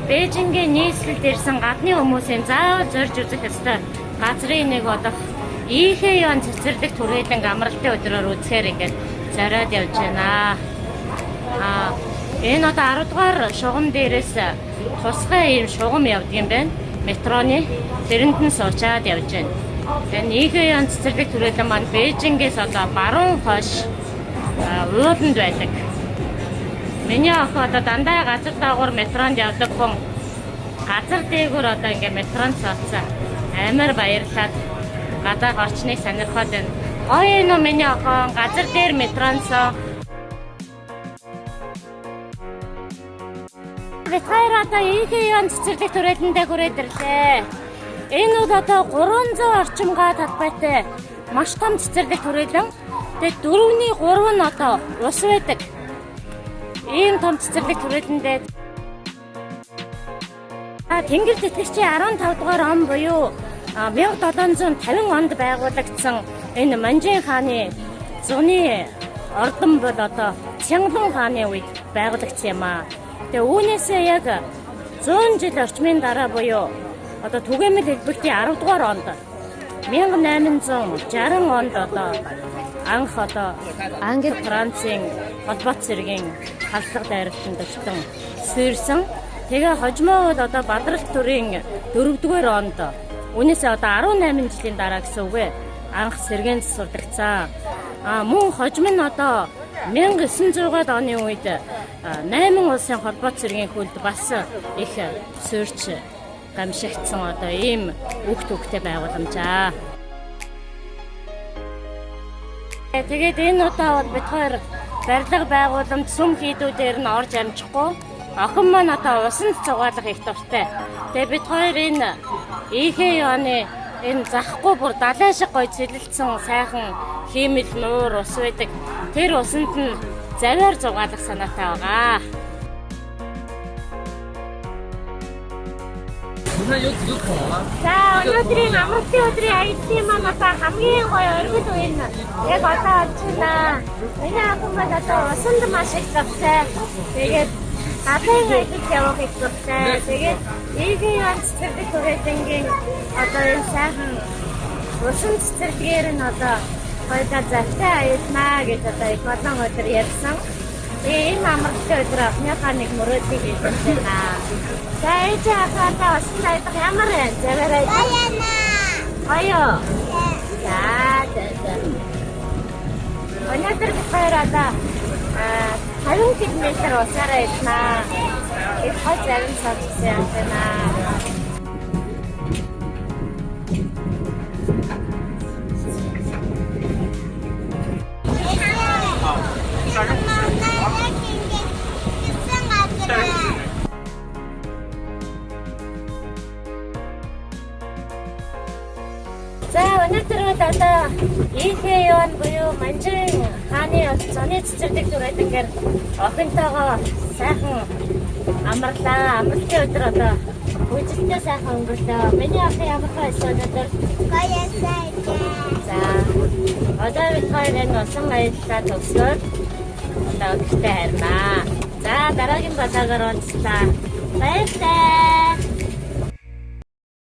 Бээжингийн нийслэлд ирсэн гадны хүмүүсийн заавал зорж үзэх ёстой газрын нэг одоо Ийхээ Юан цэцэрлэг түрээлэн амралтын өдрөөр үзэхээр ингээд зориод явж байна. Энэ одоо 10 дугаар шугам дээрээс тусгай ийм шугам явдаг юм байна. Метроны тэрэнд нь суучаад явж байна. Энэ Ийхээ Юан цэцэрлэг түрээлэн маань Бээжингээс одоо баруун хойш ууланд байдаг. Миний охин одоо дандаа газар даагуур метронд явдаг хүн газар дээгүүр одоо ингээ метронд суудсан. Амар баярлаад гадаа орчныг сонирхоод байна. Гоё нөө миний охин газар дээр метронд суу. Бид хоёр одоо Ийхээ Юан цэцэрлэг түрээлэндээ хүрээд ирлээ. Энэ бол одоо 300 орчим га талбайтай маш том цэцэрлэг түрээлэн. Тэгээд 4-ний 3 нь одоо ус байдаг. Ийм том цэцэрлэг түрээлэндээ Тэнгэр тэтгэгчийн 15 дугаар он буюу 1750 онд байгуулагдсан энэ Манжин хааны зуны ордон бол одоо Цянглун хааны үед байгуулагдсан юм аа. Тэгээ үүнээсээ яг 100 жил орчмын дараа буюу одоо түгээмэл хэлбэртийн 10 дугаар онд 1860 онд одоо анх одоо Англи Францын холбоот цэргийн халдлага дайралтанд очсон сэрсэн. Тэгээ хожмоо бол одоо Бадрал төрийн 4-р онд үүнээсээ одоо 18 жилийн дараа гэсэн үг ээ. Анх сэргээн засвардагдсан. Мөн хожим нь одоо 1900-аад оны үед 8 улсын холбоот цэргийн хүлд бас их суурьч гамшигдсан одоо ийм үг төгтэй байгууламжаа. Тэгээд энэ удаа бол бид хоёр барилга байгууламж сүм хийдүүдээр нь орж амжихгүй. Охин маань одоо усанд цугаалах их дуртай. Тэгээд бид хоёр энэ Ийхээ Юаны энэ захгүй бүр далайн шиг гой цэлэлцсэн сайхан хиймэл нуур ус байдаг. Тэр усанд нь завиар зугаалах санаатай байгаа. За өнөөдрийн амралтын өдрийн аяллаа маань одоо хамгийн гоё оргил үе нь яг одоо олчихлаа. Миний охин маань одоо усанд маш их дуртай. Тэгээд гадаад аялалд явах их дуртай. Тэгээд Ийхээ Юан цэцэрлэг түрээлэнгийн одоо энэ сайхан усан цэцэрлэгээр нь одоо хоёулаа завтай аялнаа гэж одоо их олон өдөр ярьсан. Энэ амралтын өдөр охиныхаа нэг мөрөөдийг хэлсэн байна. За ээж ахаа усан аялах ямар вэ? Заваар аялна. Аяа. За. Өнөөдөр бид хоёр одоо 50 км усаар аялнаа. Их хол зарим савчсан юм байна. За өнөөдөр одоо Ийхээ Юан буюу Манжин хааны зуны цэцэрлэг түрээлэнгээр охинтойгоо сайхан амарлаа. Амралтын өдөр одоо үжилтээ сайхан өнгөрлөө. Миний охин ямар байсан өнөөдөр? Гоё сайхан. За одоо бид хоёр энэ усан аяллаа төгсгөөд одоо гэртээ харнаа. За дараагийн базаагаар уулзлаа. Баярлалаа.